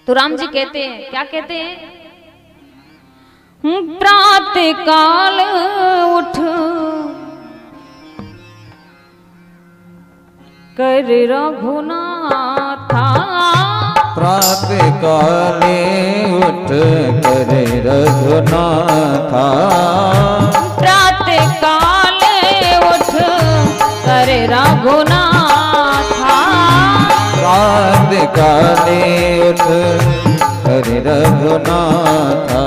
तो राम जी कहते हैं, क्या कहते हैं? प्रातः काल उठ कर रघुनाथा, प्रातः काले उठ कर रघुनाथा, प्रातः काले उठ कर रघुनाथा, प्रातः काले उठ कर रघुनाथा,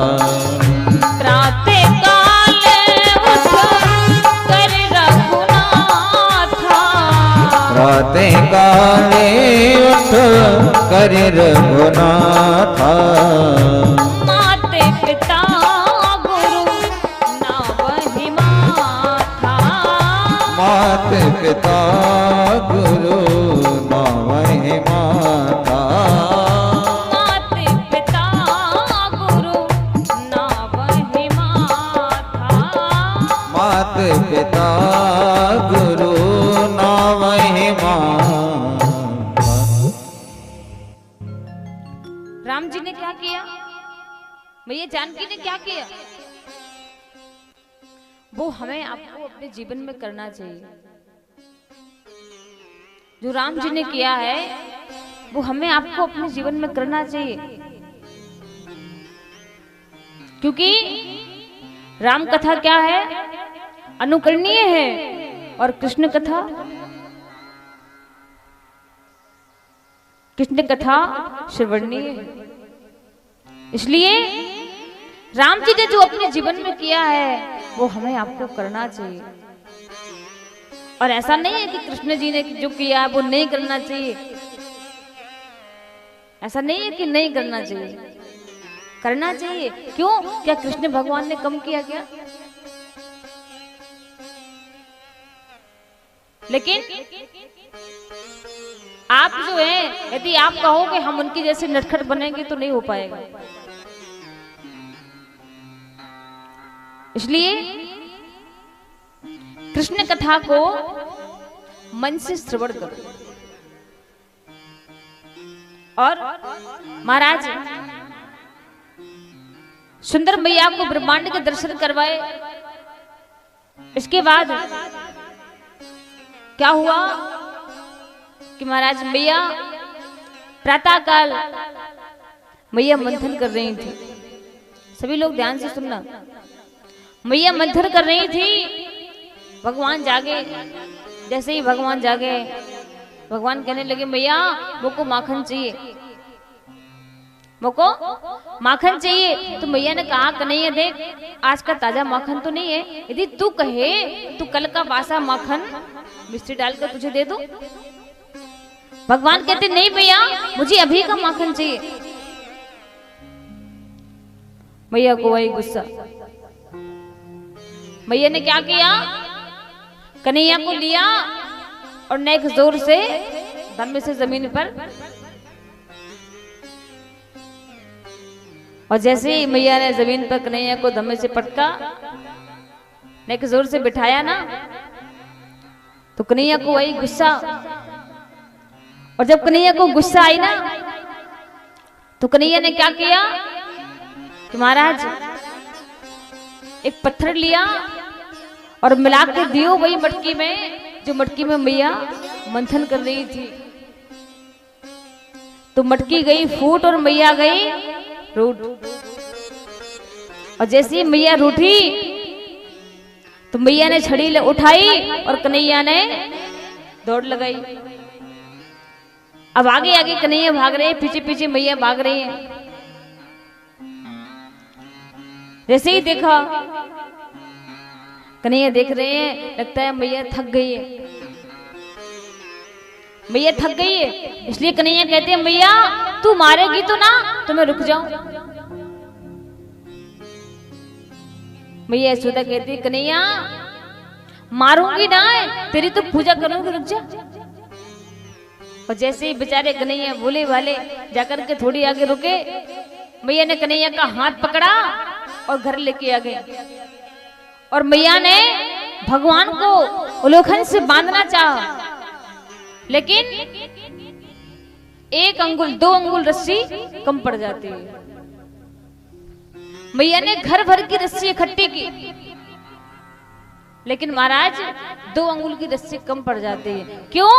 प्रातः काले उठ कर रघुनाथा, प्रातः काले उठ कर रघुनाथा, माते पिता गुरु नावहि माथा, मात पिता गुरु नावहि माता, माते पिता गुरु नावहि माथा, मात पिता गुरु नावहि माता। राम जी ने क्या किया? मैया जानकी ने क्या किया? वो हमें आपको अपने जीवन में करना चाहिए। जो राम जी ने किया है वो हमें आपको अपने जीवन में करना चाहिए, क्योंकि राम कथा क्या है? अनुकरणीय है, और कृष्ण कथा श्रवणीय है। इसलिए राम जी ने जो अपने जीवन में किया है वो हमें आपको करना चाहिए। और ऐसा नहीं है कि कृष्ण जी ने जो किया है वो नहीं करना चाहिए, ऐसा नहीं है कि नहीं करना चाहिए, करना चाहिए। क्यों? क्या कृष्ण भगवान ने कम किया क्या? लेकिन आप जो है, यदि आप कहोगे हम उनकी जैसे नटखट बनेंगे तो नहीं हो पाएगा। इसलिए कृष्ण कथा को मन से श्रवण करो। और महाराज सुंदर मैया को ब्रह्मांड के दर्शन करवाए। इसके बाद क्या हुआ कि महाराज मैया प्रातः काल मैया मंथन कर रही थी। सभी लोग ध्यान से सुनना। मैया मंथन कर रही थी, भगवान जागे। जैसे ही भगवान जागे, भगवान कहने लगे मैया मुझको माखन चाहिए, मुझको माखन चाहिए। तो मैया ने कहा कन्हैया देख आज का ताजा माखन तो नहीं है, यदि तू कहे तो कल का बासा माखन मिस्त्री डालकर तुझे दे दो। भगवान कहते नहीं भैया मुझे अभी का माखन चाहिए। मैया को वही गुस्सा। मैया ने क्या किया? कन्हैया को लिया और नेक जोर से धम्मे से जमीन पर, और जैसे ही मैया ने जमीन पर कन्हैया को धम्मे से पटका, नेक जोर से बिठाया ना, तो कन्हैया को वही गुस्सा। और जब कन्हैया को गुस्सा आई ना, तो कन्हैया ने क्या किया कि महाराज एक पत्थर लिया और मिला के दियो वही मटकी में, जो मटकी में मैया मंथन कर रही थी। तो मटकी गई फूट और मैया गई रूठ। और जैसे ही मैया रूठी तो मैया ने छड़ी उठाई और कन्हैया ने दौड़ लगाई। अब आगे आगे कन्हैया भाग रहे हैं, पीछे पीछे मैया भाग रही है। जैसे ही देखा कन्हैया देख रहे हैं, लगता है मैया थक गई है, मैया थक गई है। इसलिए कन्हैया कहते हैं मैया तू मारेगी तो ना, तो मैं रुक जाऊं। मैया यशोदा कहती है कन्हैया मारूंगी ना, तेरी तो पूजा करूंगी, रुक जा। और जैसे ही बेचारे कन्हैया भोले भाले जाकर के थोड़ी आगे रुके, मैया ने कन्हैया का हाथ पकड़ा और घर लेके आ गए। और मैया ने भगवान को उलोखन से बांधना चाहा, लेकिन 1 अंगुल 2 अंगुल रस्सी कम पड़ जाती है। मैया ने घर भर की रस्सी इकट्ठी की, लेकिन महाराज 2 अंगुल की रस्सी कम पड़ जाती है। क्यों?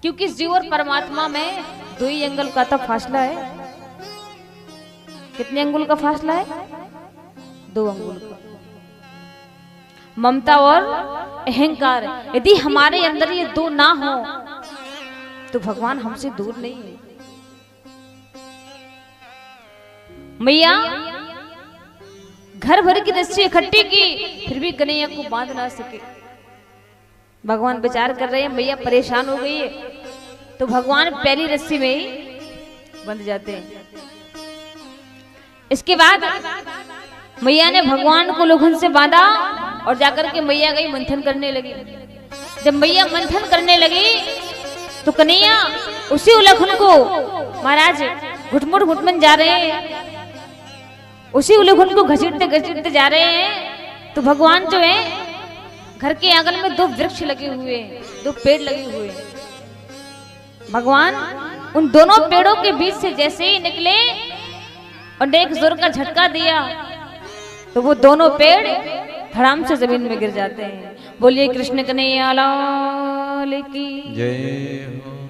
क्योंकि जीव और परमात्मा में 2 ही अंगुल का तो फासला है। कितने अंगुल का फासला है? 2 अंगुल का। ममता और अहंकार, यदि हमारे अंदर ये 2 ना हो तो भगवान हमसे दूर नहीं है। मैया घर भर की रस्सी इकट्ठी की, फिर भी कन्हैया को बांध ना सके। भगवान विचार कर रहे हैं, मैया परेशान हो गई है, तो भगवान पहली रस्सी में ही बंध जाते हैं। इसके बाद मैया ने भगवान को उलझन से बांधा और जाकर के मैया गई मंथन करने लगी। जब मैया मंथन करने लगी तो कन्हैया उसी उलझन को महाराज घुटमुट घुटमन जा रहे हैं, उसी उलझन को घसीटते घसीटते जा रहे हैं। तो भगवान जो है घर के आंगन में 2 वृक्ष लगे हुए हैं, 2 पेड़ लगे हुए हैं। भगवान उन दोनों पेड़ों के बीच से जैसे ही निकले और एक जोर का झटका दिया तो वो दोनों पेड़ धड़ाम से जमीन में गिर जाते हैं। बोलिए कृष्ण कन्हैया लाल की जय हो।